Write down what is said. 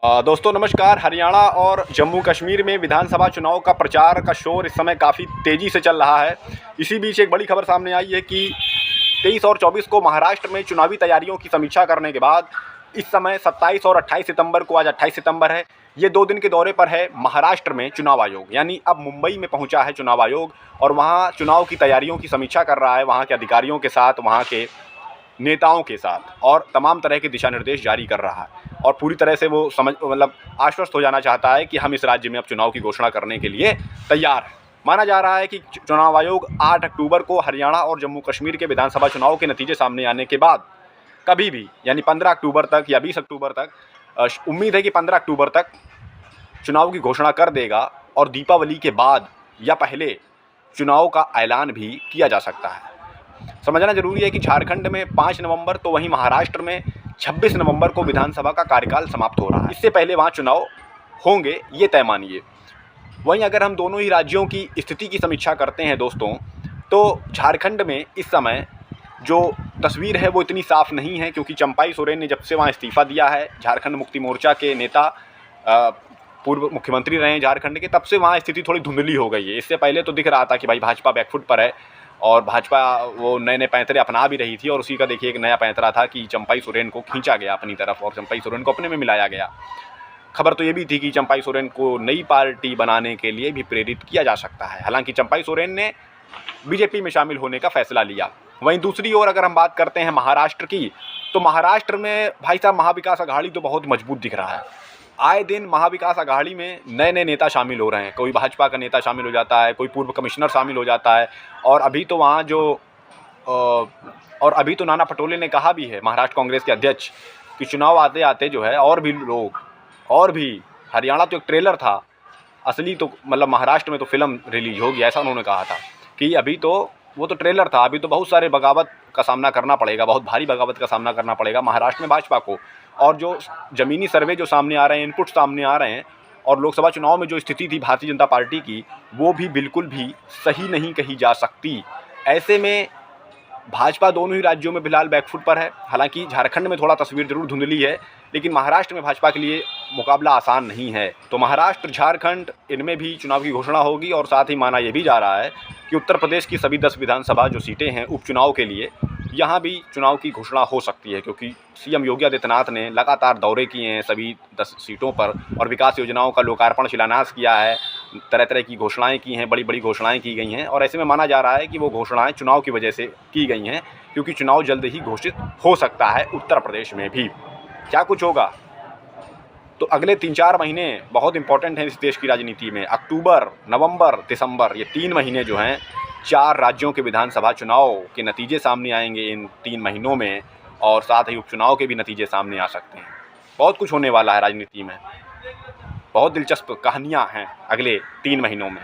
दोस्तों नमस्कार। हरियाणा और जम्मू कश्मीर में विधानसभा चुनाव का प्रचार का शोर इस समय काफ़ी तेज़ी से चल रहा है। इसी बीच एक बड़ी खबर सामने आई है कि 23 और 24 को महाराष्ट्र में चुनावी तैयारियों की समीक्षा करने के बाद इस समय 27 और 28 सितंबर को, आज 28 सितंबर है, ये 2 दिन के दौरे पर है महाराष्ट्र में चुनाव आयोग। यानी अब मुंबई में पहुंचा है चुनाव आयोग और वहाँ चुनाव की तैयारियों की समीक्षा कर रहा है, वहाँ के अधिकारियों के साथ, वहाँ के नेताओं के साथ, और तमाम तरह के दिशा निर्देश जारी कर रहा है। और पूरी तरह से वो आश्वस्त हो जाना चाहता है कि हम इस राज्य में अब चुनाव की घोषणा करने के लिए तैयार हैं। माना जा रहा है कि चुनाव आयोग 8 अक्टूबर को हरियाणा और जम्मू कश्मीर के विधानसभा चुनाव के नतीजे सामने आने के बाद कभी भी, यानी 15 अक्टूबर तक या 20 अक्टूबर तक, उम्मीद है कि 15 अक्टूबर तक चुनाव की घोषणा कर देगा और दीपावली के बाद या पहले चुनाव का ऐलान भी किया जा सकता है। समझना जरूरी है कि झारखंड में 5 नवंबर तो वहीं महाराष्ट्र में 26 नवंबर को विधानसभा का कार्यकाल समाप्त हो रहा है। इससे पहले वहाँ चुनाव होंगे, ये तय मानिए। वहीं अगर हम दोनों ही राज्यों की स्थिति की समीक्षा करते हैं दोस्तों, तो झारखंड में इस समय जो तस्वीर है वो इतनी साफ नहीं है, क्योंकि चंपाई सोरेन ने जब से वहाँ इस्तीफ़ा दिया है, झारखंड मुक्ति मोर्चा के नेता, पूर्व मुख्यमंत्री रहे हैं झारखंड के, तब से वहाँ स्थिति थोड़ी धुंधली हो गई है। इससे पहले तो दिख रहा था कि भाई भाजपा बैकफुट पर है और भाजपा वो नए नए पैंतरे अपना भी रही थी, और उसी का देखिए एक नया पैंतरा था कि चंपाई सोरेन को खींचा गया अपनी तरफ और चंपाई सोरेन को अपने में मिलाया गया। खबर तो ये भी थी कि चंपाई सोरेन को नई पार्टी बनाने के लिए भी प्रेरित किया जा सकता है। हालांकि चंपाई सोरेन ने बीजेपी में शामिल होने का फैसला लिया। वहीं दूसरी ओर अगर हम बात करते हैं महाराष्ट्र की, तो महाराष्ट्र में भाई साहब महाविकास अघाड़ी तो बहुत मजबूत दिख रहा है। आए दिन महाविकास अघाड़ी में नए नए नेता शामिल हो रहे हैं। कोई भाजपा का नेता शामिल हो जाता है, कोई पूर्व कमिश्नर शामिल हो जाता है, और अभी तो वहाँ अभी तो नाना पटोले ने कहा भी है, महाराष्ट्र कांग्रेस के अध्यक्ष, कि चुनाव आते आते जो है और भी लोग, और भी, हरियाणा तो एक ट्रेलर था, असली तो महाराष्ट्र में तो फिल्म रिलीज होगी, ऐसा उन्होंने कहा था कि अभी तो वो तो ट्रेलर था, अभी तो बहुत सारे बगावत का सामना करना पड़ेगा, बहुत भारी बगावत का सामना करना पड़ेगा महाराष्ट्र में भाजपा को। और जो ज़मीनी सर्वे जो सामने आ रहे हैं, इनपुट सामने आ रहे हैं, और लोकसभा चुनाव में जो स्थिति थी भारतीय जनता पार्टी की, वो भी बिल्कुल भी सही नहीं कही जा सकती। ऐसे में भाजपा दोनों ही राज्यों में फिलहाल बैकफुट पर है। हालांकि झारखंड में थोड़ा तस्वीर जरूर धुंधली है, लेकिन महाराष्ट्र में भाजपा के लिए मुकाबला आसान नहीं है। तो महाराष्ट्र, झारखंड, इनमें भी चुनाव की घोषणा होगी, और साथ ही माना यह भी जा रहा है कि उत्तर प्रदेश की सभी 10 विधानसभा जो सीटें हैं उपचुनाव के लिए, यहाँ भी चुनाव की घोषणा हो सकती है, क्योंकि सीएम योगी आदित्यनाथ ने लगातार दौरे किए हैं सभी 10 सीटों पर और विकास योजनाओं का लोकार्पण, शिलान्यास किया है, तरह तरह की घोषणाएं की हैं, बड़ी बड़ी घोषणाएं की गई हैं। और ऐसे में माना जा रहा है कि वो घोषणाएं चुनाव की वजह से की गई हैं, क्योंकि चुनाव जल्द ही घोषित हो सकता है उत्तर प्रदेश में भी। क्या कुछ होगा, तो अगले 3-4 महीने बहुत इंपॉर्टेंट हैं इस देश की राजनीति में। अक्टूबर, नवंबर, दिसंबर, ये 3 महीने जो हैं, 4 राज्यों के विधानसभा चुनाव के नतीजे सामने आएंगे इन 3 महीनों में, और साथ ही उपचुनाव के भी नतीजे सामने आ सकते हैं। बहुत कुछ होने वाला है राजनीति में, बहुत दिलचस्प कहानियाँ हैं अगले 3 महीनों में।